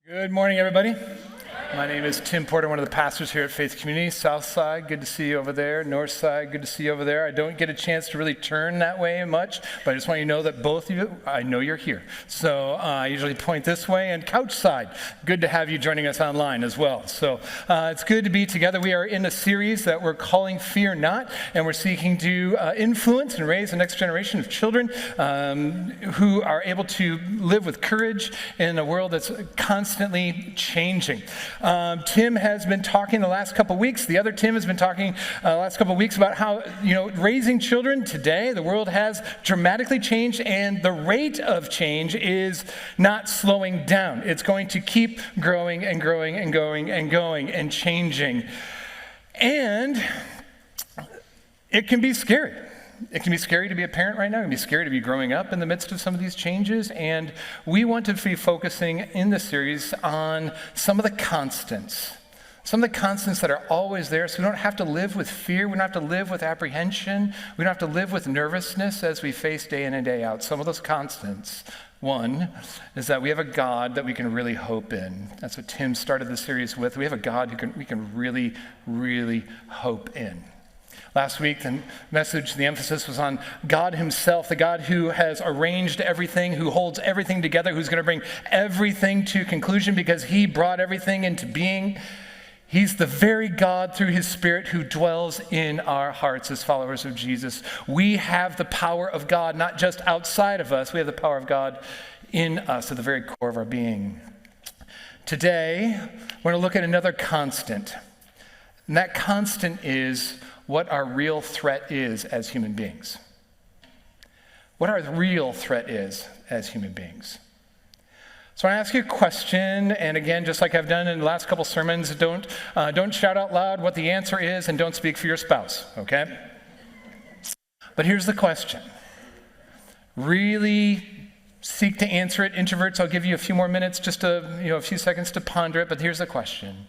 Good morning, everybody. My name is Tim Porter, one of the pastors here at Faith Community. South Side, good to see you over there. North Side, good to see you over there. I don't get a chance to really turn that way much, but I just want you to know that both of you, I know you're here. So I usually point this way. And Couch Side, good to have you joining us online as well. So it's good to be together. We are in a series that we're calling Fear Not, and we're seeking to influence and raise the next generation of children who are able to live with courage in a world that's constantly changing. Tim has been talking the last couple weeks. The other Tim has been talking the last couple weeks about how, raising children today, the world has dramatically changed, and the rate of change is not slowing down. It's going to keep growing and growing and going and going and changing. And it can be scary. It can be scary to be a parent right now. It can be scary to be growing up in the midst of some of these changes. And we want to be focusing in this series on some of the constants. Some of the constants that are always there, so we don't have to live with fear. We don't have to live with apprehension. We don't have to live with nervousness as we face day in and day out. Some of those constants. One is that we have a God that we can really hope in. That's what Tim started the series with. We have a God we can really, really hope in. Last week, the message, the emphasis was on God himself, the God who has arranged everything, who holds everything together, who's going to bring everything to conclusion because he brought everything into being. He's the very God through his Spirit who dwells in our hearts as followers of Jesus. We have the power of God, not just outside of us. We have the power of God in us at the very core of our being. Today, we're going to look at another constant. And that constant is what our real threat is as human beings. What our real threat is as human beings. So I ask you a question, and again, just like I've done in the last couple sermons, don't shout out loud what the answer is, and don't speak for your spouse, okay? But here's the question. Really seek to answer it. Introverts, I'll give you a few more minutes, just a few seconds to ponder it, but here's the question.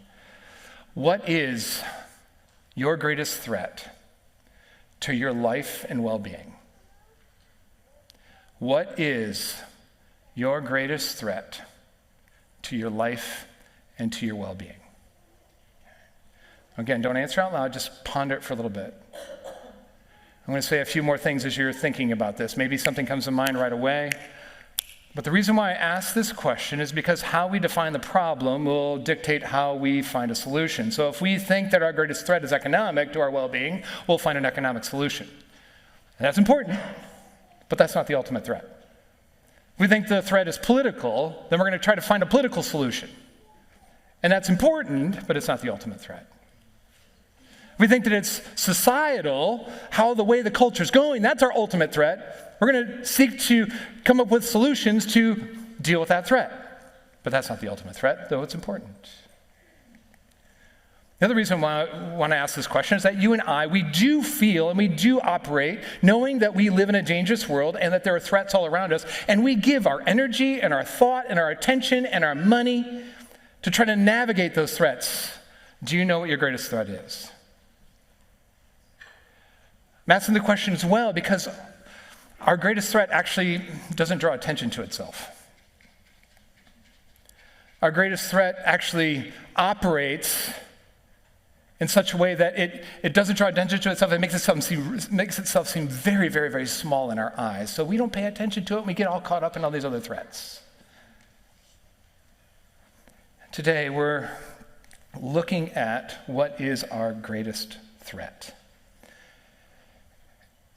What is your greatest threat to your life and well-being? What is your greatest threat to your life and to your well-being? Again, don't answer out loud, just ponder it for a little bit. I'm going to say a few more things as you're thinking about this. Maybe something comes to mind right away. But the reason why I ask this question is because how we define the problem will dictate how we find a solution. So if we think that our greatest threat is economic to our well-being, we'll find an economic solution. And that's important, but that's not the ultimate threat. If we think the threat is political, then we're going to try to find a political solution. And that's important, but it's not the ultimate threat. If we think that it's societal, how the way the culture's going, that's our ultimate threat. We're going to seek to come up with solutions to deal with that threat. But that's not the ultimate threat, though it's important. The other reason why I want to ask this question is that you and I, we do feel and we do operate knowing that we live in a dangerous world and that there are threats all around us, and we give our energy and our thought and our attention and our money to try to navigate those threats. Do you know what your greatest threat is? I'm asking the question as well because our greatest threat actually doesn't draw attention to itself. Our greatest threat actually operates in such a way that it doesn't draw attention to itself. It makes itself seem very, very, very small in our eyes. So we don't pay attention to it, and we get all caught up in all these other threats. Today, we're looking at what is our greatest threat.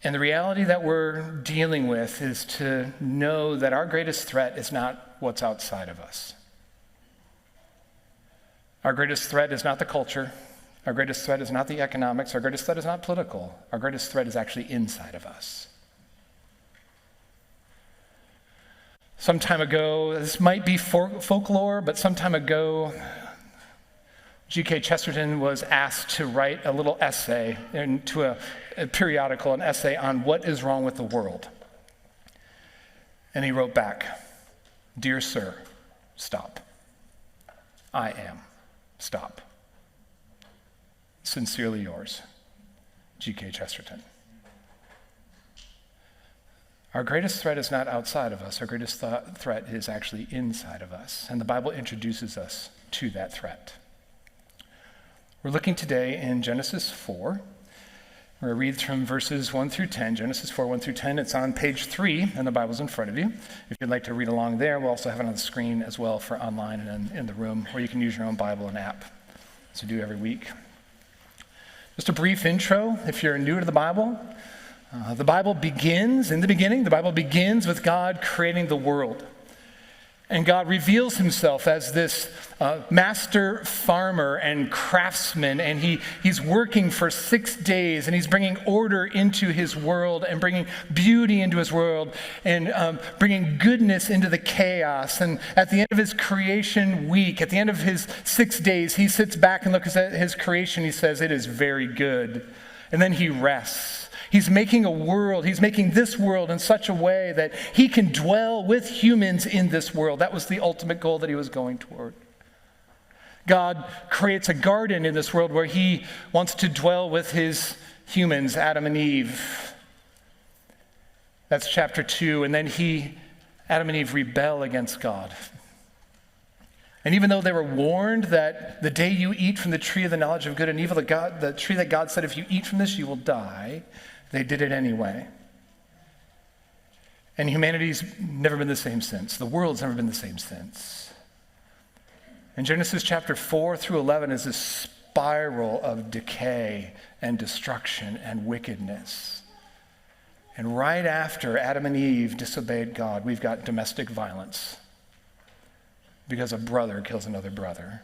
And the reality that we're dealing with is to know that our greatest threat is not what's outside of us. Our greatest threat is not the culture. Our greatest threat is not the economics. Our greatest threat is not political. Our greatest threat is actually inside of us. Some time ago, this might be folklore, but some time ago, G.K. Chesterton was asked to write a little essay into a periodical, an essay on what is wrong with the world. And he wrote back, "Dear sir, stop. I am. Stop. Sincerely yours, G.K. Chesterton." Our greatest threat is not outside of us. Our greatest threat is actually inside of us. And the Bible introduces us to that threat. We're looking today in Genesis 4. We're going to read from verses 1 through 10, Genesis 4, 1 through 10. It's on page 3, and the Bible's in front of you. If you'd like to read along there, we'll also have it on the screen as well for online and in the room, or you can use your own Bible and app, as we do every week. Just a brief intro, if you're new to the Bible. The Bible begins with God creating the world. And God reveals himself as this master farmer and craftsman, and he's working for 6 days, and he's bringing order into his world and bringing beauty into his world and bringing goodness into the chaos. And at the end of his creation week, at the end of his 6 days, he sits back and looks at his creation. He says, "It is very good." And then he rests. He's making this world in such a way that he can dwell with humans in this world. That was the ultimate goal that he was going toward. God creates a garden in this world where he wants to dwell with his humans, Adam and Eve. That's chapter 2. And then Adam and Eve rebel against God. And even though they were warned that the day you eat from the tree of the knowledge of good and evil, the tree that God said, if you eat from this, you will die, they did it anyway. And humanity's never been the same since. The world's never been the same since. And Genesis chapter 4 through 11 is this spiral of decay and destruction and wickedness. And right after Adam and Eve disobeyed God, we've got domestic violence because a brother kills another brother.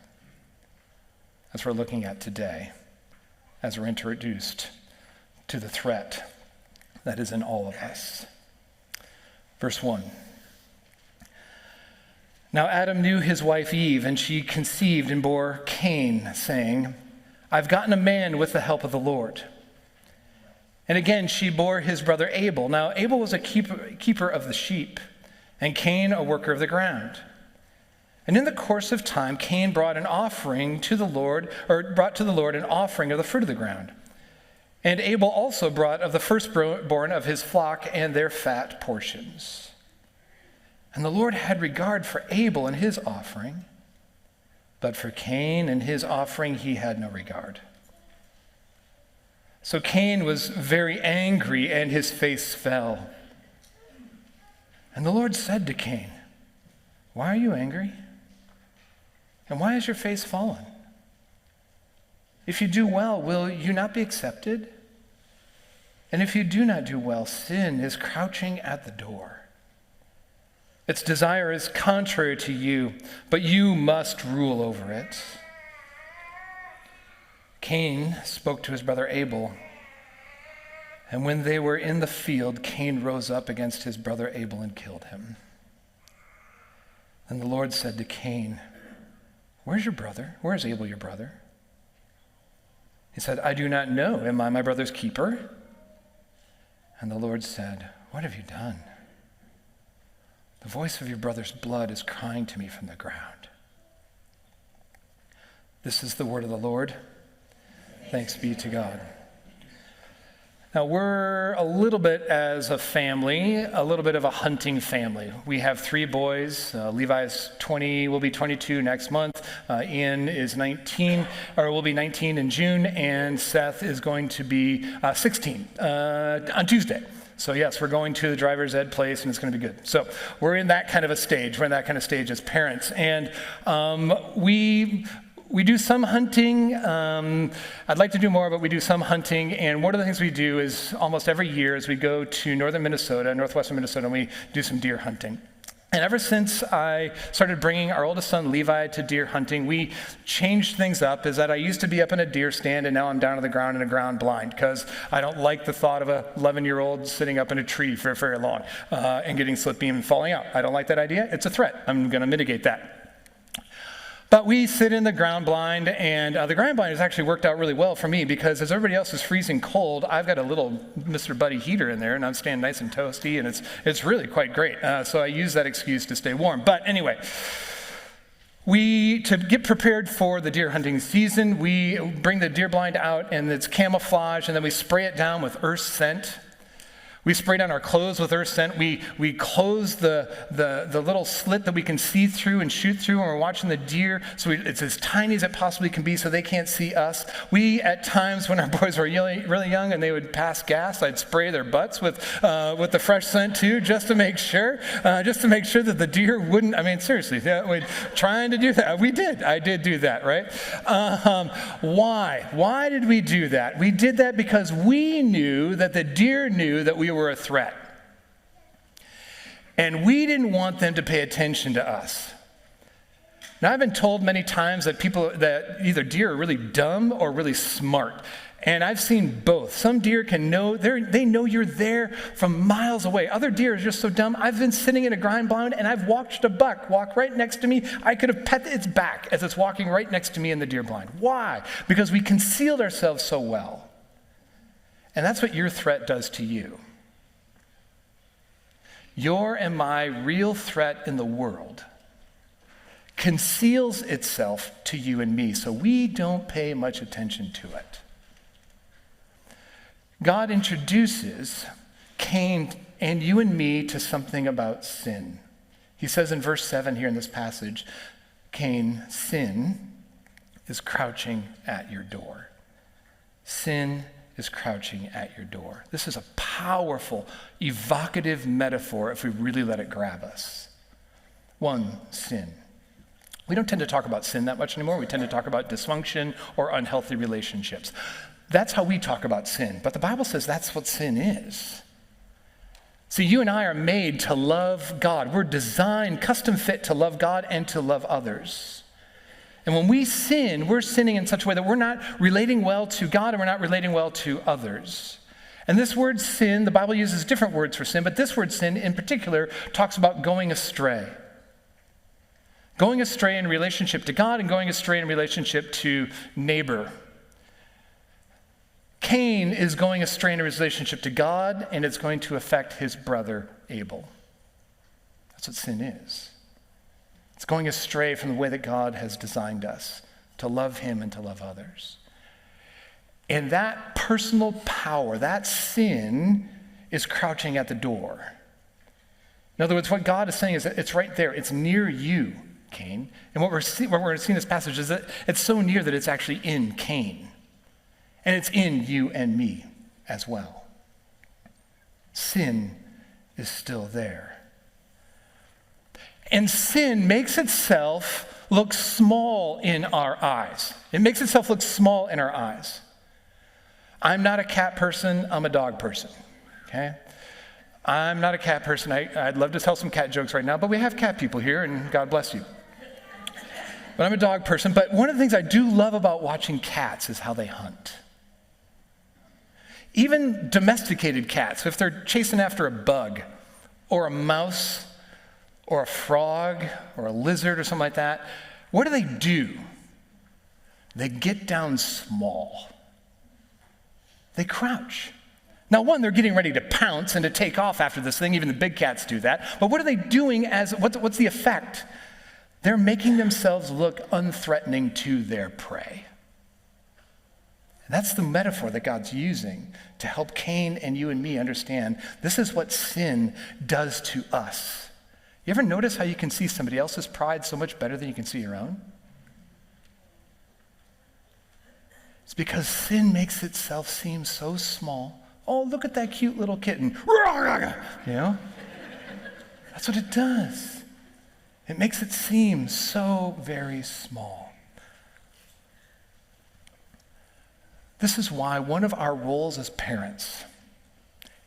That's what we're looking at today as we're introduced to the threat that is in all of us. Verse 1. Now Adam knew his wife Eve, and she conceived and bore Cain, saying, "I've gotten a man with the help of the Lord." And again she bore his brother Abel. Now Abel was a keeper of the sheep, and Cain a worker of the ground. And in the course of time, Cain brought to the Lord an offering of the fruit of the ground. And Abel also brought of the firstborn of his flock and their fat portions. And the Lord had regard for Abel and his offering, but for Cain and his offering he had no regard. So Cain was very angry, and his face fell. And the Lord said to Cain, "Why are you angry? And why has your face fallen? If you do well, will you not be accepted? And if you do not do well, sin is crouching at the door. Its desire is contrary to you, but you must rule over it." Cain spoke to his brother Abel, and when they were in the field, Cain rose up against his brother Abel and killed him. And the Lord said to Cain, "Where's your brother? Where is Abel, your brother?" He said, "I do not know. Am I my brother's keeper?" And the Lord said, "What have you done? The voice of your brother's blood is crying to me from the ground." This is the word of the Lord. Thanks be to God. Now, we're a little bit, as a family, a little bit of a hunting family. We have 3 boys. Levi's 20, will be 22 next month. Ian is 19, or will be 19 in June, and Seth is going to be 16 on Tuesday. So yes, we're going to the driver's ed place, and it's going to be good. So we're in that kind of a stage. We're in that kind of stage as parents. And we do some hunting. I'd like to do more, but we do some hunting. And one of the things we do is almost every year is we go to northwestern Minnesota, and we do some deer hunting. And ever since I started bringing our oldest son, Levi, to deer hunting, we changed things up. Is that I used to be up in a deer stand, and now I'm down to the ground in a ground blind, because I don't like the thought of a 11-year-old sitting up in a tree for very long and getting slip beam and falling out. I don't like that idea. It's a threat. I'm going to mitigate that. But we sit in the ground blind, and the ground blind has actually worked out really well for me, because as everybody else is freezing cold, I've got a little Mr. Buddy heater in there, and I'm staying nice and toasty, and it's really quite great. So I use that excuse to stay warm. But anyway, to get prepared for the deer hunting season, we bring the deer blind out, and it's camouflage, and then we spray it down with earth scent. We spray down our clothes with earth scent. We close the little slit that we can see through and shoot through when we're watching the deer, so it's as tiny as it possibly can be so they can't see us. We, at times when our boys were really young and they would pass gas, I'd spray their butts with the fresh scent too, just to make sure that the deer wouldn't, I mean, seriously, we're trying to do that. I did do that, right? Why? Why did we do that? We did that because we knew that the deer knew that we were a threat. And we didn't want them to pay attention to us. Now, I've been told many times that either deer are really dumb or really smart. And I've seen both. Some deer they know you're there from miles away. Other deer are just so dumb. I've been sitting in a grind blind and I've watched a buck walk right next to me. I could have pet its back as it's walking right next to me in the deer blind. Why? Because we concealed ourselves so well. And that's what your threat does to you. Your and my real threat in the world conceals itself to you and me, so we don't pay much attention to it. God introduces Cain and you and me to something about sin. He says in verse 7 here in this passage, Cain, sin is crouching at your door. Sin is crouching at your door. This is a powerful, evocative metaphor if we really let it grab us. One, sin. We don't tend to talk about sin that much anymore. We tend to talk about dysfunction or unhealthy relationships. That's how we talk about sin. But the Bible says that's what sin is. See, you and I are made to love God. We're designed, custom fit to love God and to love others. And when we sin, we're sinning in such a way that we're not relating well to God and we're not relating well to others. And this word sin, the Bible uses different words for sin, but this word sin in particular talks about going astray. Going astray in relationship to God and going astray in relationship to neighbor. Cain is going astray in a relationship to God, and it's going to affect his brother Abel. That's what sin is. It's going astray from the way that God has designed us to love him and to love others. And that personal power, that sin, is crouching at the door. In other words, what God is saying is that it's right there. It's near you, Cain. And what we're going to see in this passage is that it's so near that it's actually in Cain. And it's in you and me as well. Sin is still there. And sin makes itself look small in our eyes. It makes itself look small in our eyes. I'm not a cat person, I'm a dog person, okay? I'm not a cat person. I'd love to tell some cat jokes right now, but we have cat people here, and God bless you. But I'm a dog person. But one of the things I do love about watching cats is how they hunt. Even domesticated cats, if they're chasing after a bug or a mouse or a frog or a lizard or something like that, what do? They get down small. They crouch. Now, one, they're getting ready to pounce and to take off after this thing. Even the big cats do that. But what are they doing what's the effect? They're making themselves look unthreatening to their prey. And that's the metaphor that God's using to help Cain and you and me understand this is what sin does to us. You ever notice how you can see somebody else's pride so much better than you can see your own? It's because sin makes itself seem so small. Oh, look at that cute little kitten. You know? That's what it does. It makes it seem so very small. This is why one of our roles as parents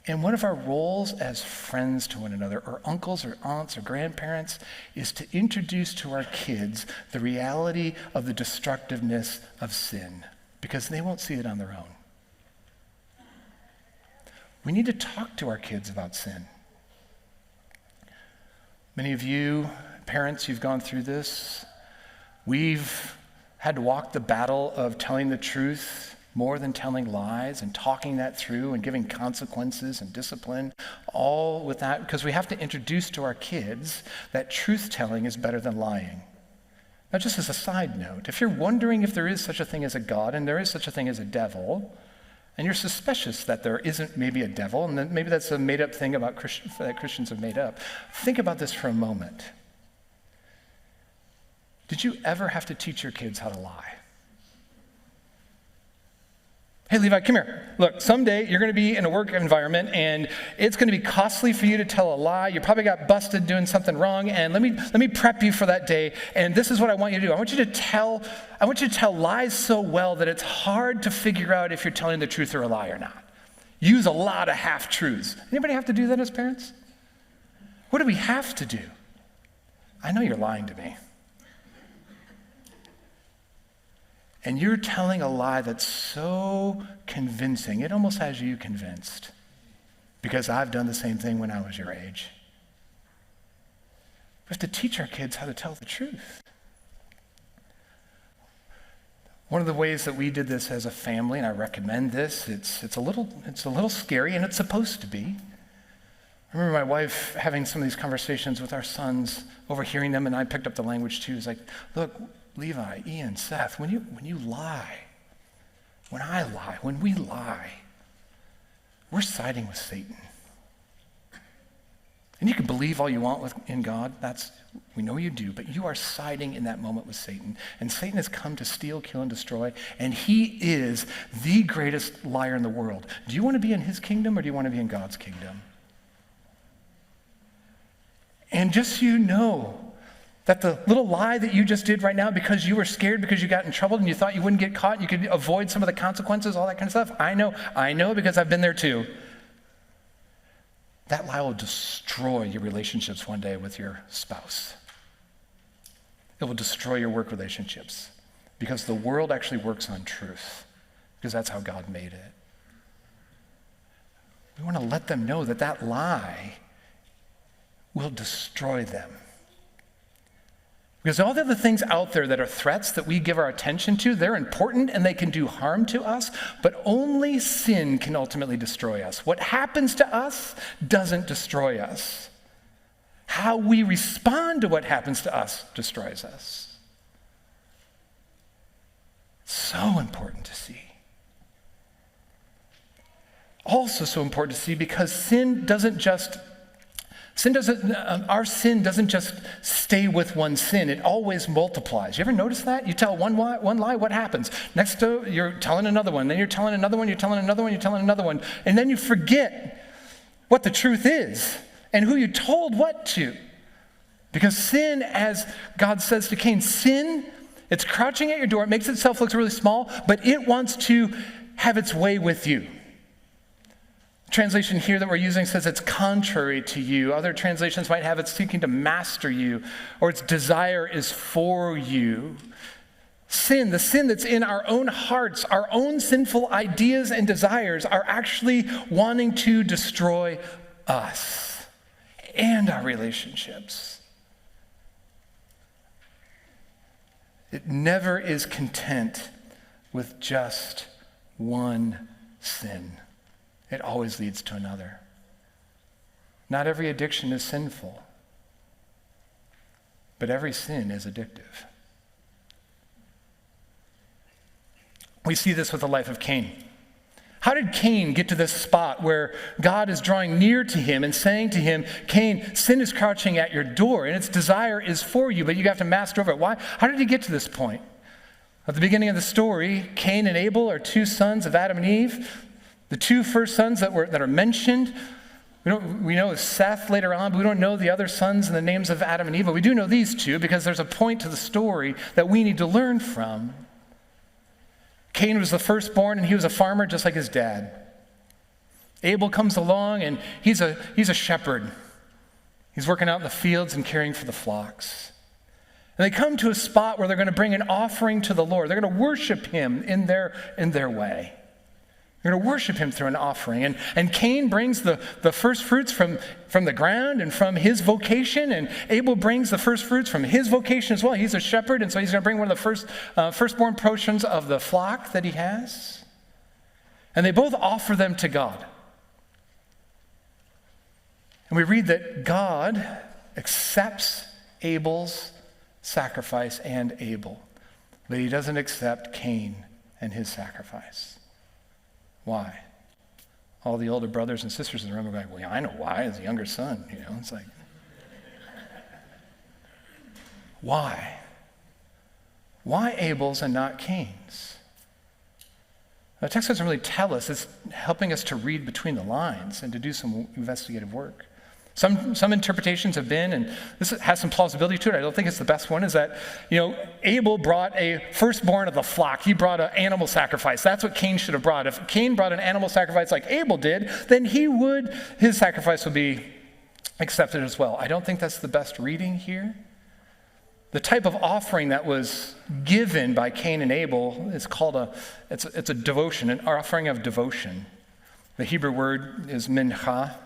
and one of our roles as friends to one another, or uncles or aunts or grandparents, is to introduce to our kids the reality of the destructiveness of sin, because they won't see it on their own. We need to talk to our kids about sin. Many of you, parents, you've gone through this. We've had to walk the battle of telling the truth more than telling lies, and talking that through and giving consequences and discipline, all with that, because we have to introduce to our kids that truth-telling is better than lying. Now, just as a side note, if you're wondering if there is such a thing as a God and there is such a thing as a devil, and you're suspicious that there isn't maybe a devil, and then maybe that's a made-up thing about that Christians have made up, think about this for a moment. Did you ever have to teach your kids how to lie? Hey, Levi, come here. Look, someday you're going to be in a work environment, and it's going to be costly for you to tell a lie. You probably got busted doing something wrong, and let me prep you for that day. And this is what I want you to do. I want you to tell lies so well that it's hard to figure out if you're telling the truth or a lie or not. Use a lot of half-truths. Anybody have to do that as parents? What do we have to do? I know you're lying to me. And you're telling a lie that's so convincing, it almost has you convinced. Because I've done the same thing when I was your age. We have to teach our kids how to tell the truth. One of the ways that we did this as a family, and I recommend this, it's a little scary, and it's supposed to be. I remember my wife having some of these conversations with our sons, overhearing them, and I picked up the language too. It's like, look, Levi, Ian, Seth, when you lie, when we lie, we're siding with Satan. And you can believe all you want in God. We know you do, but you are siding in that moment with Satan. And Satan has come to steal, kill, and destroy, and he is the greatest liar in the world. Do you want to be in his kingdom, or do you want to be in God's kingdom? And just so you know, that the little lie that you just did right now because you were scared because you got in trouble and you thought you wouldn't get caught, you could avoid some of the consequences, all that kind of stuff. I know because I've been there too. That lie will destroy your relationships one day with your spouse. It will destroy your work relationships because the world actually works on truth because that's how God made it. We want to let them know that lie will destroy them. Because all the other things out there that are threats that we give our attention to, they're important and they can do harm to us, but only sin can ultimately destroy us. What happens to us doesn't destroy us. How we respond to what happens to us destroys us. So important to see. Also so important to see because our sin doesn't just stay with one sin. It always multiplies. You ever notice that? You tell one lie, what happens? Next to you're telling another one, then you're telling another one, you're telling another one, you're telling another one, and then you forget what the truth is and who you told what to. Because sin, as God says to Cain, sin, it's crouching at your door, it makes itself look really small, but it wants to have its way with you. Translation here that we're using says it's contrary to you. Other translations might have it's seeking to master you, or its desire is for you. Sin, the sin that's in our own hearts, our own sinful ideas and desires are actually wanting to destroy us and our relationships. It never is content with just one sin. It always leads to another. Not every addiction is sinful, but every sin is addictive. We see this with the life of Cain. How did Cain get to this spot where God is drawing near to him and saying to him, Cain, sin is crouching at your door and its desire is for you, but you have to master over it. Why? How did he get to this point? At the beginning of the story, Cain and Abel are two sons of Adam and Eve. The two first sons that are mentioned, we know Seth later on, but we don't know the other sons and the names of Adam and Eve. But we do know these two because there's a point to the story that we need to learn from. Cain was the firstborn and he was a farmer just like his dad. Abel comes along and he's a shepherd. He's working out in the fields and caring for the flocks. And they come to a spot where they're going to bring an offering to the Lord. They're going to worship him in their way. We're going to worship him through an offering. And Cain brings the first fruits from the ground and from his vocation, and Abel brings the first fruits from his vocation as well. He's a shepherd, and so he's going to bring one of the firstborn portions of the flock that he has. And they both offer them to God. And we read that God accepts Abel's sacrifice and Abel, but he doesn't accept Cain and his sacrifice. Why? All the older brothers and sisters in the room are going, well, I know why, as a younger son, it's like, why? Why Abel's and not Cain's? The text doesn't really tell us. It's helping us to read between the lines and to do some investigative work. Some interpretations have been, and this has some plausibility to it, I don't think it's the best one, is that, Abel brought a firstborn of the flock. He brought an animal sacrifice. That's what Cain should have brought. If Cain brought an animal sacrifice like Abel did, then his sacrifice would be accepted as well. I don't think that's the best reading here. The type of offering that was given by Cain and Abel is called it's a devotion, an offering of devotion. The Hebrew word is mincha.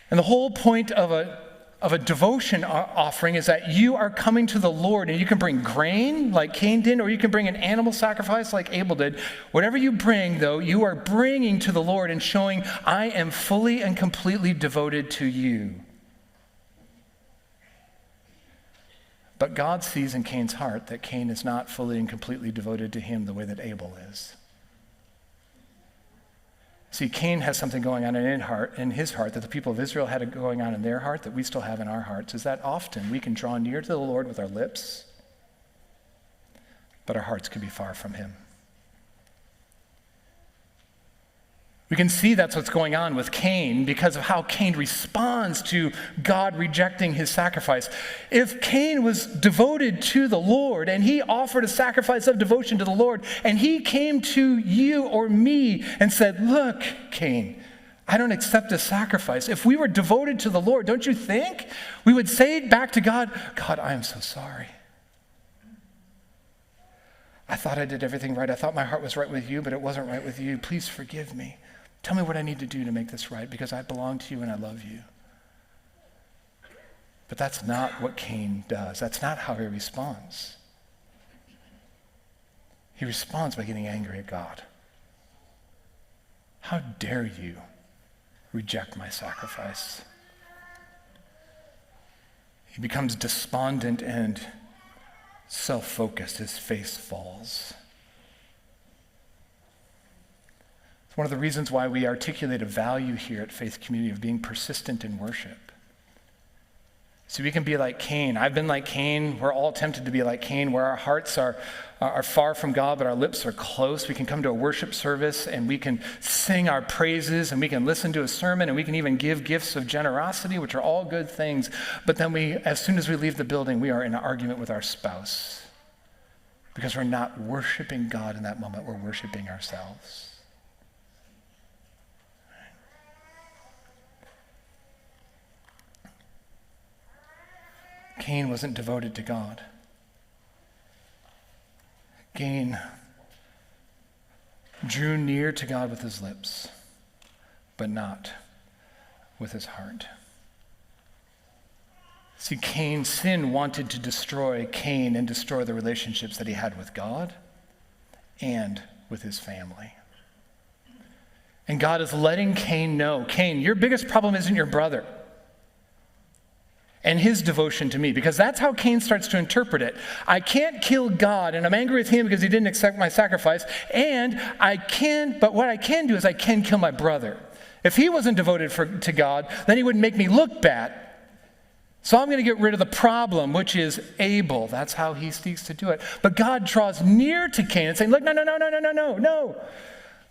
And the whole point of a devotion offering is that you are coming to the Lord, and you can bring grain like Cain did, or you can bring an animal sacrifice like Abel did. Whatever you bring, though, you are bringing to the Lord and showing, I am fully and completely devoted to you. But God sees in Cain's heart that Cain is not fully and completely devoted to him the way that Abel is. See, Cain has something going on in his heart that the people of Israel had going on in their heart that we still have in our hearts, is that often we can draw near to the Lord with our lips, but our hearts can be far from him. We can see that's what's going on with Cain because of how Cain responds to God rejecting his sacrifice. If Cain was devoted to the Lord and he offered a sacrifice of devotion to the Lord, and he came to you or me and said, look, Cain, I don't accept this sacrifice. If we were devoted to the Lord, don't you think we would say back to God, God, I am so sorry. I thought I did everything right. I thought my heart was right with you, but it wasn't right with you. Please forgive me. Tell me what I need to do to make this right, because I belong to you and I love you. But that's not what Cain does. That's not how he responds. He responds by getting angry at God. How dare you reject my sacrifice? He becomes despondent and self-focused. His face falls. One of the reasons why we articulate a value here at Faith Community of being persistent in worship. So we can be like Cain. I've been like Cain. We're all tempted to be like Cain, where our hearts are far from God, but our lips are close. We can come to a worship service and we can sing our praises, and we can listen to a sermon, and we can even give gifts of generosity, which are all good things. But then as soon as we leave the building, we are in an argument with our spouse because we're not worshiping God in that moment. We're worshiping ourselves. Cain wasn't devoted to God. Cain drew near to God with his lips, but not with his heart. See, Cain's sin wanted to destroy Cain and destroy the relationships that he had with God and with his family. And God is letting Cain know, Cain, your biggest problem isn't your brother and his devotion to me, because that's how Cain starts to interpret it. I can't kill God, and I'm angry with him because he didn't accept my sacrifice, but what I can do is I can kill my brother. If he wasn't devoted to God, then he would make me look bad. So I'm going to get rid of the problem, which is Abel. That's how he seeks to do it. But God draws near to Cain and saying, look, no.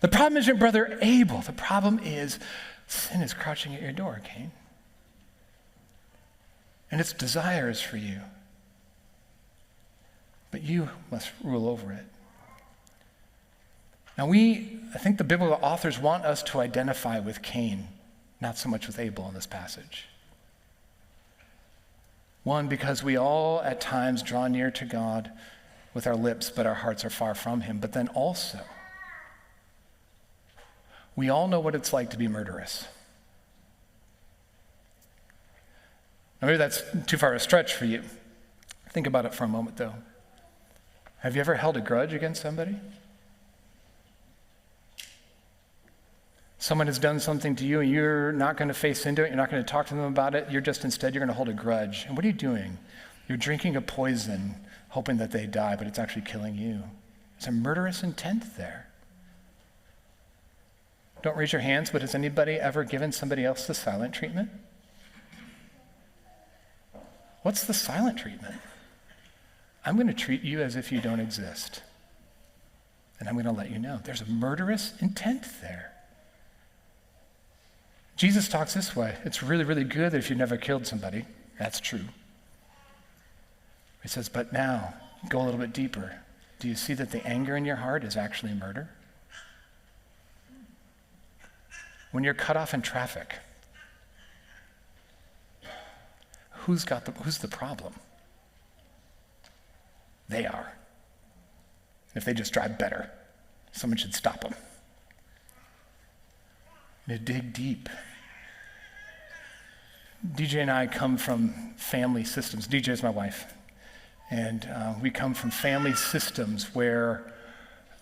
The problem isn't brother Abel. The problem is sin is crouching at your door, Cain. And its desires for you. But you must rule over it. Now I think the biblical authors want us to identify with Cain, not so much with Abel in this passage. One, because we all at times draw near to God with our lips, but our hearts are far from him. But then also, we all know what it's like to be murderous. Now, maybe that's too far a stretch for you. Think about it for a moment, though. Have you ever held a grudge against somebody? Someone has done something to you, and you're not going to face into it. You're not going to talk to them about it. Instead, you're going to hold a grudge. And what are you doing? You're drinking a poison, hoping that they die, but it's actually killing you. It's a murderous intent there. Don't raise your hands, but has anybody ever given somebody else the silent treatment? What's the silent treatment? I'm going to treat you as if you don't exist. And I'm going to let you know. There's a murderous intent there. Jesus talks this way. It's really, really good that if you've never killed somebody, that's true. He says, but now, go a little bit deeper. Do you see that the anger in your heart is actually murder? When you're cut off in traffic, who's the problem? They are. If they just drive better, someone should stop them. To dig deep. DJ and I come from family systems. DJ is my wife. And we come from family systems where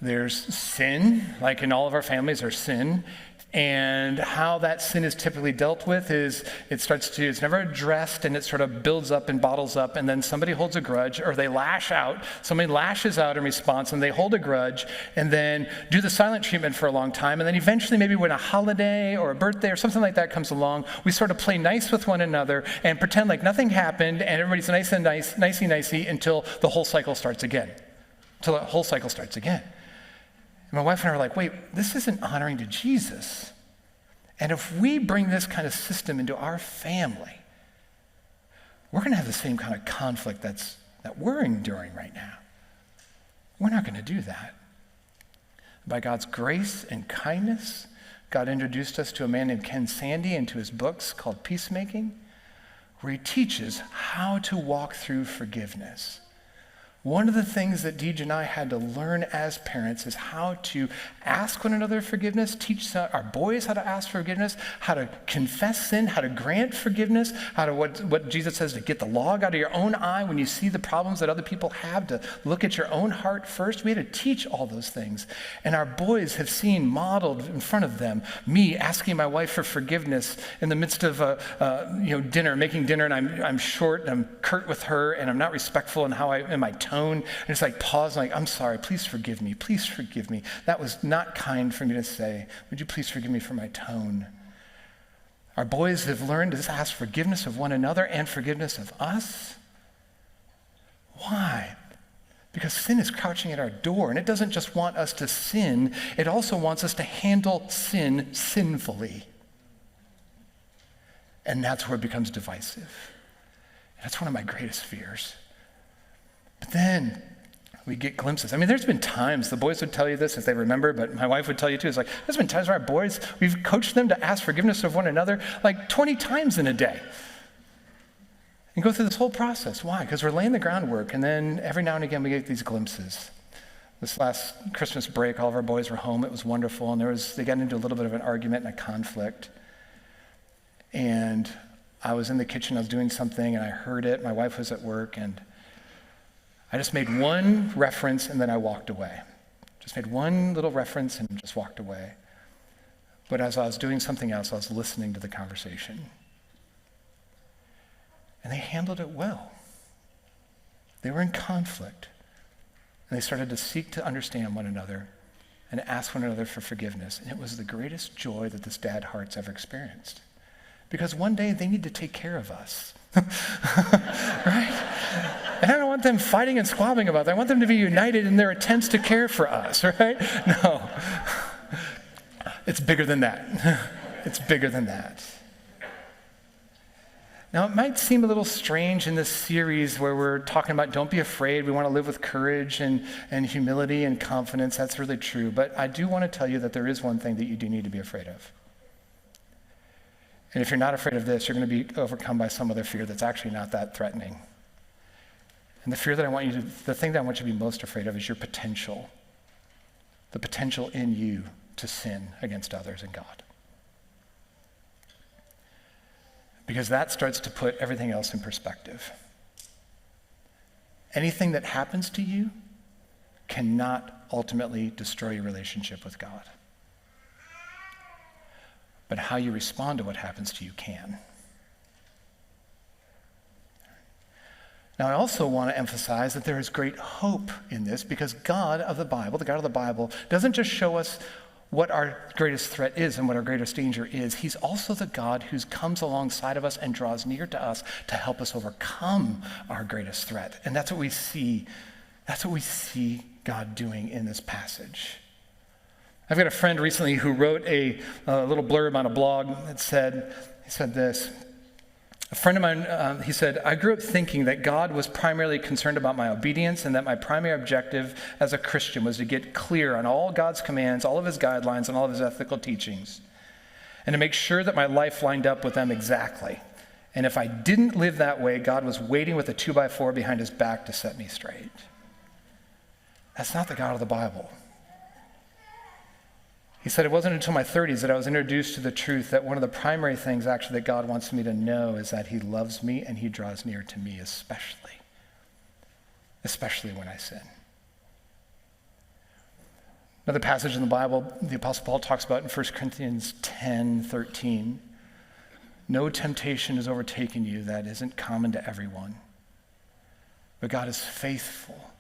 there's sin, like in all of our families there's sin. And how that sin is typically dealt with is it's never addressed, and it sort of builds up and bottles up, and then somebody holds a grudge, or they lash out. Somebody lashes out in response, and they hold a grudge, and then do the silent treatment for a long time. And then eventually, maybe when a holiday or a birthday or something like that comes along, we sort of play nice with one another and pretend like nothing happened, and everybody's nicey until the whole cycle starts again. My wife and I are like, wait, this isn't honoring to Jesus. And if we bring this kind of system into our family, we're going to have the same kind of conflict that we're enduring right now. We're not going to do that. By God's grace and kindness, God introduced us to a man named Ken Sande and to his books called Peacemaking, where he teaches how to walk through forgiveness. One of the things that Deej and I had to learn as parents is how to ask one another forgiveness, teach our boys how to ask forgiveness, how to confess sin, how to grant forgiveness, how to, what Jesus says, to get the log out of your own eye when you see the problems that other people have, to look at your own heart first. We had to teach all those things. And our boys have seen modeled in front of them me asking my wife for forgiveness in the midst of dinner, making dinner, and I'm short and I'm curt with her and I'm not respectful in my tone. And it's like pause, like, I'm sorry, please forgive me. That was not kind for me to say. Would you please forgive me for my tone? Our boys have learned to ask forgiveness of one another and forgiveness of us. Why? Because sin is crouching at our door, and it doesn't just want us to sin, it also wants us to handle sin sinfully. And that's where it becomes divisive. That's one of my greatest fears. But then we get glimpses. I mean, there's been times, the boys would tell you this as they remember, but my wife would tell you too. It's like, there's been times where our boys, we've coached them to ask forgiveness of one another like 20 times in a day. And go through this whole process. Why? Because we're laying the groundwork, and then every now and again we get these glimpses. This last Christmas break, all of our boys were home. It was wonderful, and they got into a little bit of an argument and a conflict. And I was in the kitchen, I was doing something, and I heard it. My wife was at work, and I just made one reference and then I walked away. Just made one little reference and just walked away. But as I was doing something else, I was listening to the conversation. And they handled it well. They were in conflict. And they started to seek to understand one another and ask one another for forgiveness. And it was the greatest joy that this dad heart's ever experienced. Because one day they need to take care of us. Right? And I don't want them fighting and squabbling about that. I want them to be united in their attempts to care for us, right? No. It's bigger than that. It's bigger than that. Now, it might seem a little strange in this series where we're talking about don't be afraid. We want to live with courage and humility and confidence. That's really true. But I do want to tell you that there is one thing that you do need to be afraid of. And if you're not afraid of this, you're going to be overcome by some other fear that's actually not that threatening. And the thing that I want you to be most afraid of is your potential. The potential in you to sin against others and God. Because that starts to put everything else in perspective. Anything that happens to you cannot ultimately destroy your relationship with God. But how you respond to what happens to you can. Now, I also want to emphasize that there is great hope in this because God of the Bible, the God of the Bible, doesn't just show us what our greatest threat is and what our greatest danger is, he's also the God who comes alongside of us and draws near to us to help us overcome our greatest threat. And that's what we see. That's what we see God doing in this passage. I've got a friend recently who wrote a little blurb on a blog that he said this. A friend of mine, he said, I grew up thinking that God was primarily concerned about my obedience and that my primary objective as a Christian was to get clear on all God's commands, all of his guidelines, and all of his ethical teachings, and to make sure that my life lined up with them exactly. And if I didn't live that way, God was waiting with a 2x4 behind his back to set me straight. That's not the God of the Bible. He said, it wasn't until my 30s that I was introduced to the truth that one of the primary things actually that God wants me to know is that he loves me and he draws near to me, especially when I sin. Another passage in the Bible, the Apostle Paul talks about in 1 Corinthians 10:13. No temptation has overtaken you that isn't common to everyone. But God is faithful,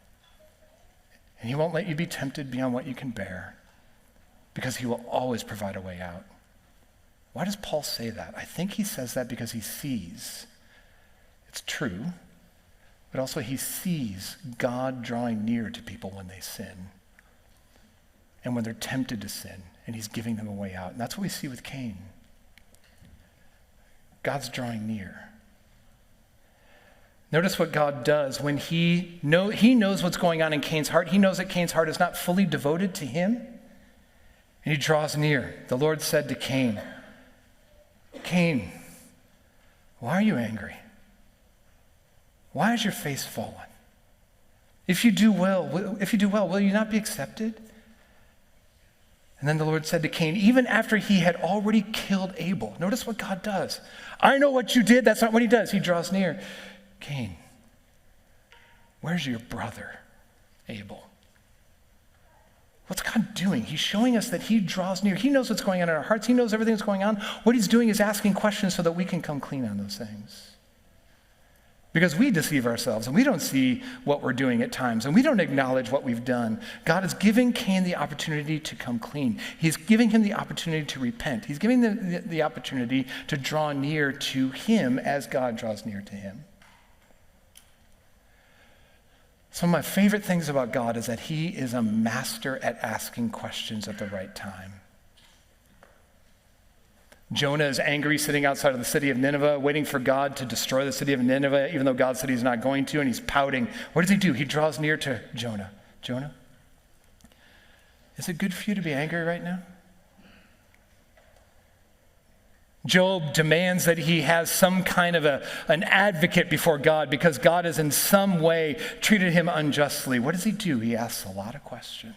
and he won't let you be tempted beyond what you can bear, because he will always provide a way out. Why does Paul say that? I think he says that because he sees. It's true, but also he sees God drawing near to people when they sin and when they're tempted to sin, and he's giving them a way out. And that's what we see with Cain. God's drawing near. Notice what God does when he knows what's going on in Cain's heart. He knows that Cain's heart is not fully devoted to him. And he draws near. The Lord said to Cain, Cain, why are you angry? Why is your face fallen? If you do well, will you not be accepted? And then the Lord said to Cain, even after he had already killed Abel, notice what God does. I know what you did. That's not what he does. He draws near. Cain, where's your brother, Abel? What's God doing? He's showing us that he draws near. He knows what's going on in our hearts. He knows everything that's going on. What he's doing is asking questions so that we can come clean on those things. Because we deceive ourselves and we don't see what we're doing at times and we don't acknowledge what we've done. God is giving Cain the opportunity to come clean. He's giving him the opportunity to repent. He's giving the opportunity to draw near to him as God draws near to him. Some of my favorite things about God is that he is a master at asking questions at the right time. Jonah is angry sitting outside of the city of Nineveh, waiting for God to destroy the city of Nineveh, even though God said he's not going to, and he's pouting. What does he do? He draws near to Jonah. Jonah, is it good for you to be angry right now? Job demands that he has some kind of an advocate before God because God has in some way treated him unjustly. What does he do? He asks a lot of questions.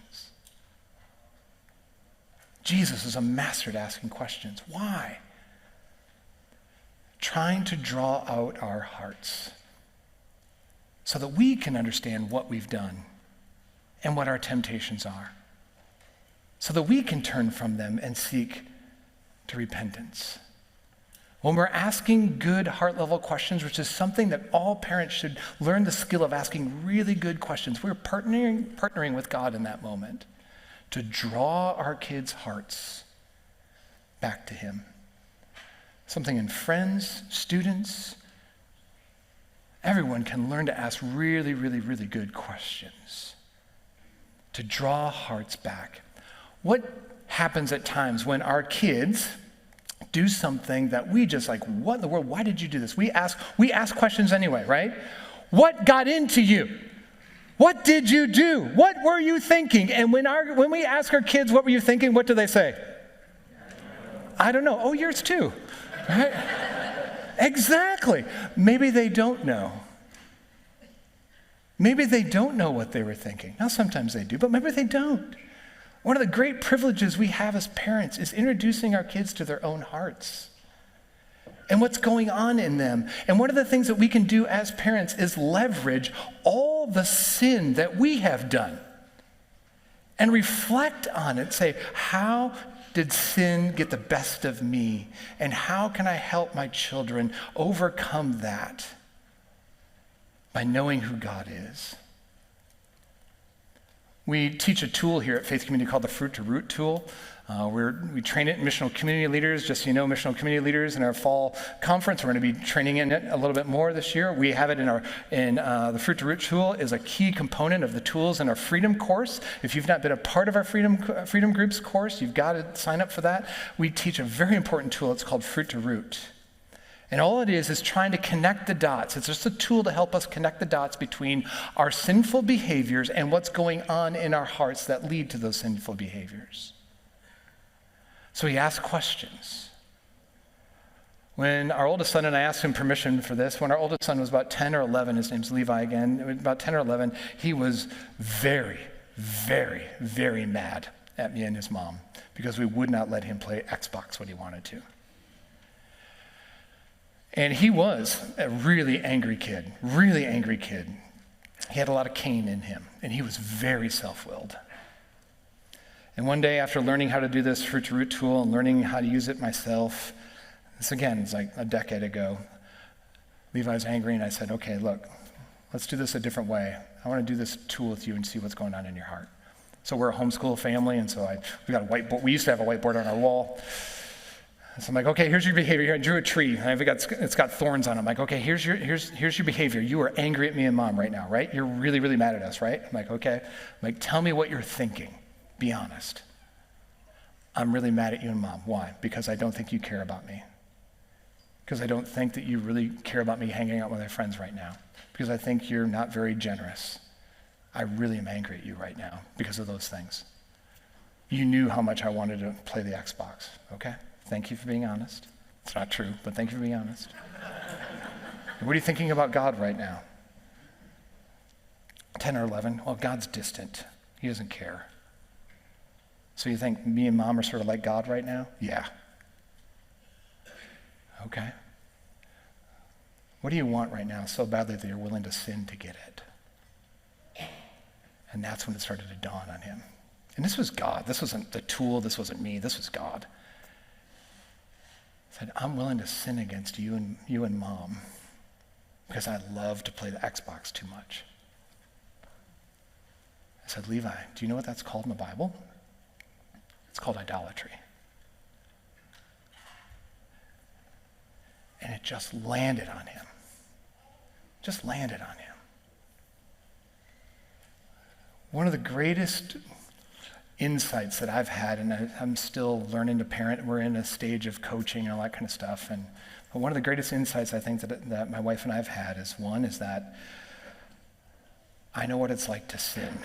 Jesus is a master at asking questions. Why? Trying to draw out our hearts so that we can understand what we've done and what our temptations are, so that we can turn from them and seek to repentance. When we're asking good heart-level questions, which is something that all parents should learn the skill of asking really good questions, we're partnering with God in that moment to draw our kids' hearts back to him. Something in friends, students, everyone can learn to ask really, really, really good questions to draw hearts back. What happens at times when our kids do something that we just like, what in the world? Why did you do this? We ask questions anyway, right? What got into you? What did you do? What were you thinking? And when we ask our kids, what were you thinking? What do they say? I don't know. Oh, yours too, right? Exactly. Maybe they don't know. Maybe they don't know what they were thinking. Now, sometimes they do, but maybe they don't. One of the great privileges we have as parents is introducing our kids to their own hearts and what's going on in them. And one of the things that we can do as parents is leverage all the sin that we have done and reflect on it. Say, how did sin get the best of me? And how can I help my children overcome that by knowing who God is? We teach a tool here at Faith Community called the Fruit to Root tool. We train it in missional community leaders. Just so you know, missional community leaders in our fall conference, we're going to be training in it a little bit more this year. We have it in the Fruit to Root tool is a key component of the tools in our Freedom course. If you've not been a part of our Freedom Groups course, you've got to sign up for that. We teach a very important tool. It's called Fruit to Root. And all it is trying to connect the dots. It's just a tool to help us connect the dots between our sinful behaviors and what's going on in our hearts that lead to those sinful behaviors. So he asked questions. When our oldest son, and I asked him permission for this, when our oldest son was about 10 or 11, his name's Levi again, about 10 or 11, he was very, very, very mad at me and his mom because we would not let him play Xbox when he wanted to. And he was a really angry kid. He had a lot of Cain in him, and he was very self-willed. And one day, after learning how to do this Fruit to Root tool and learning how to use it myself, this again is like a decade ago, Levi was angry, and I said, okay, look, let's do this a different way. I want to do this tool with you and see what's going on in your heart. So we're a homeschool family, and so we got a whiteboard. We used to have a whiteboard on our wall. So I'm like, okay, here's your behavior. I drew a tree, and it's got thorns on it. I'm like, okay, here's your behavior. You are angry at me and mom right now, right? You're really, really mad at us, right? I'm like, okay. I'm like, tell me what you're thinking. Be honest. I'm really mad at you and mom. Why? Because I don't think you care about me. Because I don't think that you really care about me hanging out with my friends right now. Because I think you're not very generous. I really am angry at you right now because of those things. You knew how much I wanted to play the Xbox, okay? Thank you for being honest. It's not true, but thank you for being honest. What are you thinking about God right now? 10 or 11? Well, God's distant. He doesn't care. So you think me and mom are sort of like God right now? Yeah. Okay. What do you want right now so badly that you're willing to sin to get it? And that's when it started to dawn on him. And this was God. This wasn't the tool. This wasn't me. This was God. He said, I'm willing to sin against you and mom because I love to play the Xbox too much. I said, Levi, do you know what that's called in the Bible? It's called idolatry. And it just landed on him. Just landed on him. One of the greatest insights that I've had, and I'm still learning to parent, we're in a stage of coaching and all that kind of stuff, but one of the greatest insights I think that my wife and I have had is that I know what it's like to sin.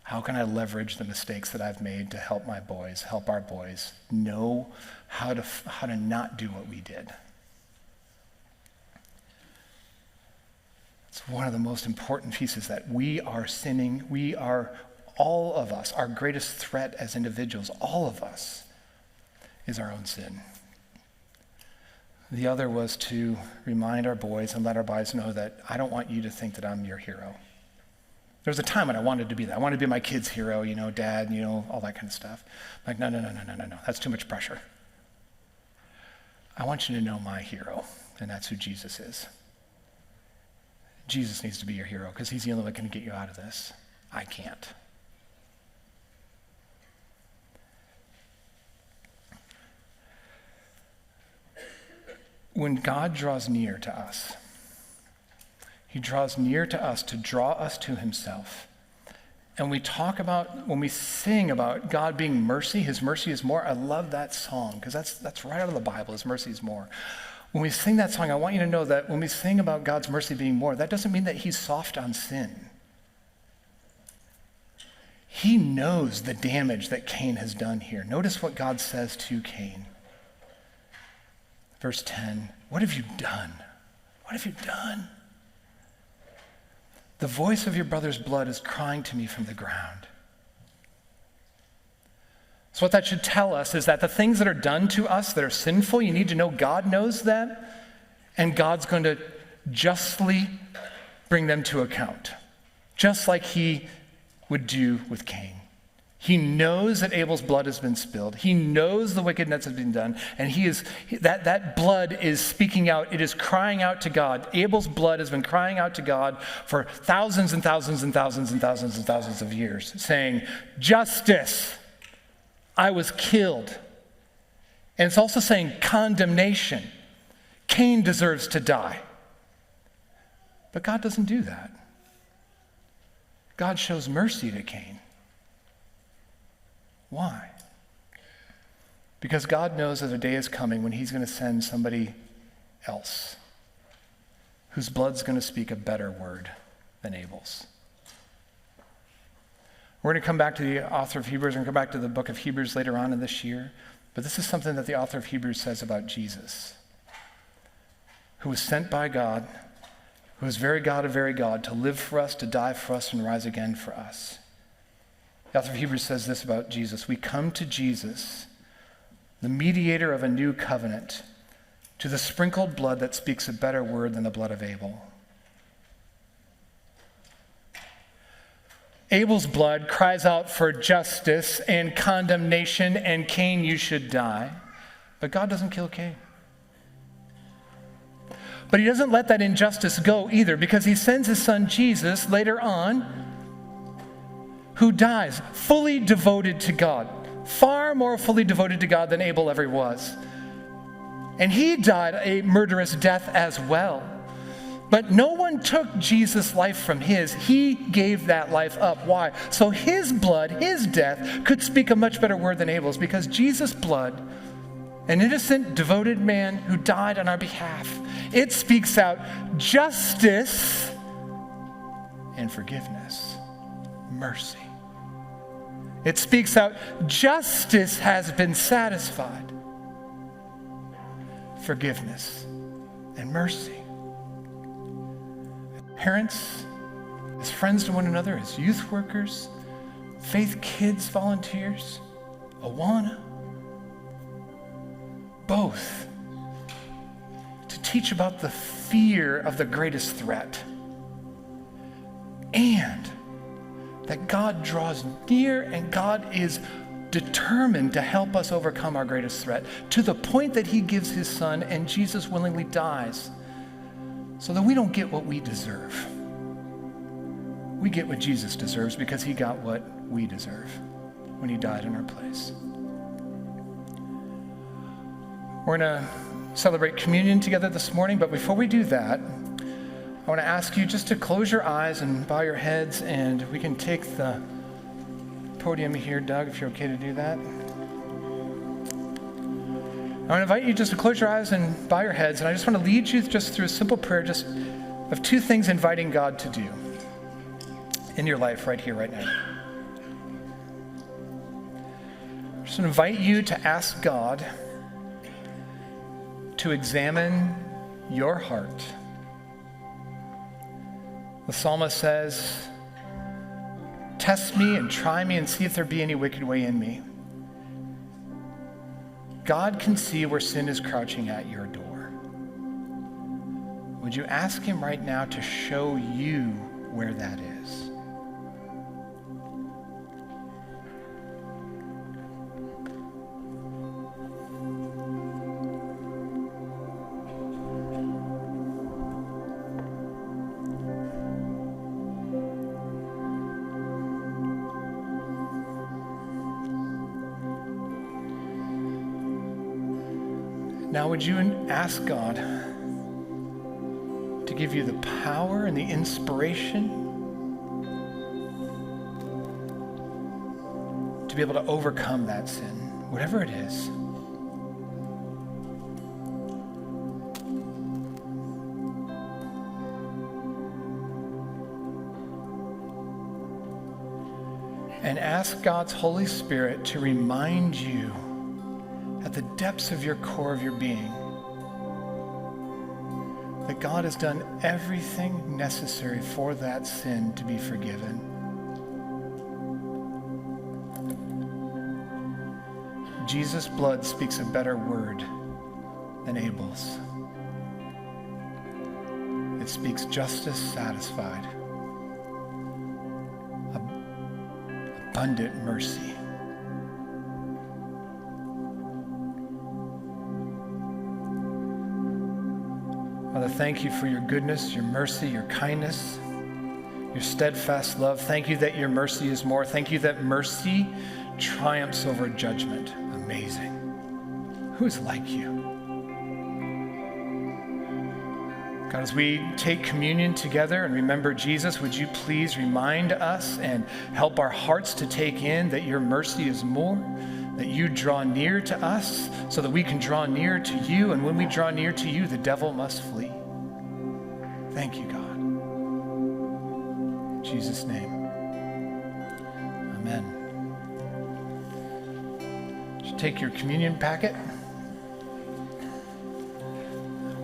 How can I leverage the mistakes that I've made to help our boys know how to not do what we did? It's one of the most important pieces that we are sinning. We are, all of us, our greatest threat as individuals, all of us, is our own sin. The other was to remind our boys and let our boys know that I don't want you to think that I'm your hero. There was a time when I wanted to be that. I wanted to be my kid's hero, dad, all that kind of stuff. I'm like, no. That's too much pressure. I want you to know my hero, and that's who Jesus is. Jesus needs to be your hero because he's the only one that can get you out of this. I can't. When God draws near to us, he draws near to us to draw us to himself. And when we sing about God being mercy, his mercy is more. I love that song because that's right out of the Bible, his mercy is more. When we sing that song, I want you to know that when we sing about God's mercy being more, that doesn't mean that he's soft on sin. He knows the damage that Cain has done here. Notice what God says to Cain. Verse 10, what have you done? What have you done? The voice of your brother's blood is crying to me from the ground. So what that should tell us is that the things that are done to us that are sinful, you need to know God knows them, and God's going to justly bring them to account, just like he would do with Cain. He knows that Abel's blood has been spilled. He knows the wickedness has been done. And that blood is speaking out. It is crying out to God. Abel's blood has been crying out to God for thousands and thousands and thousands and thousands and thousands of years, saying, justice, I was killed. And it's also saying condemnation. Cain deserves to die. But God doesn't do that. God shows mercy to Cain. Why? Because God knows that a day is coming when he's going to send somebody else whose blood's going to speak a better word than Abel's. We're going to come back to the author of Hebrews. We're going to come back to the book of Hebrews later on in this year. But this is something that the author of Hebrews says about Jesus, who was sent by God, who is very God of very God, to live for us, to die for us, and rise again for us. The author of Hebrews says this about Jesus. We come to Jesus, the mediator of a new covenant, to the sprinkled blood that speaks a better word than the blood of Abel. Abel's blood cries out for justice and condemnation, and Cain, you should die. But God doesn't kill Cain. But he doesn't let that injustice go either, because he sends his son Jesus later on, who dies fully devoted to God, far more fully devoted to God than Abel ever was. And he died a murderous death as well. But no one took Jesus' life from his. He gave that life up. Why? So his blood, his death, could speak a much better word than Abel's, because Jesus' blood, an innocent, devoted man who died on our behalf, it speaks out justice and forgiveness, mercy. It speaks out justice has been satisfied, forgiveness and mercy. Parents, as friends to one another, as youth workers, Faith Kids volunteers, Awana, both to teach about the fear of the greatest threat, and that God draws near and God is determined to help us overcome our greatest threat, to the point that he gives his son, and Jesus willingly dies so that we don't get what we deserve. We get what Jesus deserves because he got what we deserve when he died in our place. We're going to celebrate communion together this morning, but before we do that, I want to ask you just to close your eyes and bow your heads, and we can take the podium here, Doug, if you're okay to do that. I want to invite you just to close your eyes and bow your heads, and I just want to lead you just through a simple prayer just of two things inviting God to do in your life right here, right now. I just want to invite you to ask God to examine your heart. The psalmist says, test me and try me and see if there be any wicked way in me. God can see where sin is crouching at your door. Would you ask him right now to show you where that is? Now, would you ask God to give you the power and the inspiration to be able to overcome that sin, whatever it is? And ask God's Holy Spirit to remind you at the depths of your core of your being that God has done everything necessary for that sin to be forgiven. Jesus' blood speaks a better word than Abel's. It speaks justice satisfied, a abundant mercy. Father, thank you for your goodness, your mercy, your kindness, your steadfast love. Thank you that your mercy is more. Thank you that mercy triumphs over judgment. Amazing. Who is like you? God, as we take communion together and remember Jesus, would you please remind us and help our hearts to take in that your mercy is more, that you draw near to us so that we can draw near to you. And when we draw near to you, the devil must flee. Thank you, God. In Jesus' name, amen. You should take your communion packet.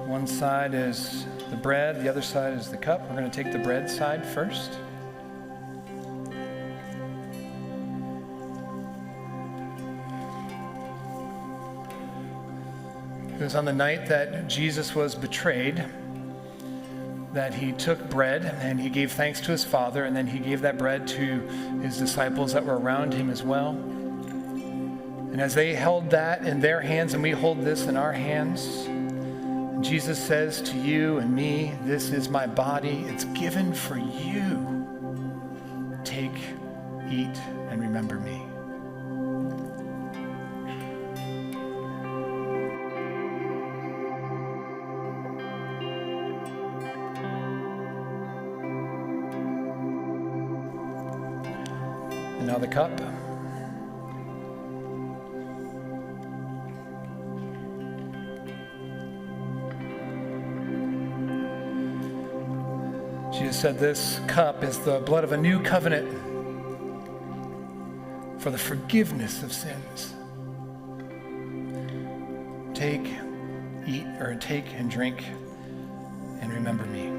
One side is the bread, the other side is the cup. We're going to take the bread side first. It was on the night that Jesus was betrayed that he took bread and he gave thanks to his Father, and then he gave that bread to his disciples that were around him as well. And as they held that in their hands and we hold this in our hands, Jesus says to you and me, this is my body. It's given for you. Take, eat, and remember me. And now the cup. Jesus said this cup is the blood of a new covenant for the forgiveness of sins. Take, eat, or take and drink and remember me.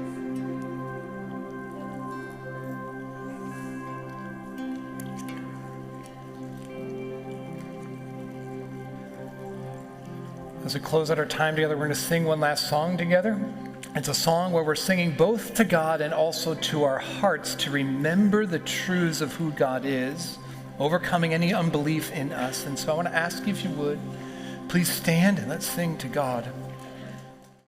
As we close out our time together, we're going to sing one last song together. It's a song where we're singing both to God and also to our hearts to remember the truths of who God is, overcoming any unbelief in us. And so I want to ask you, if you would, please stand and let's sing to God.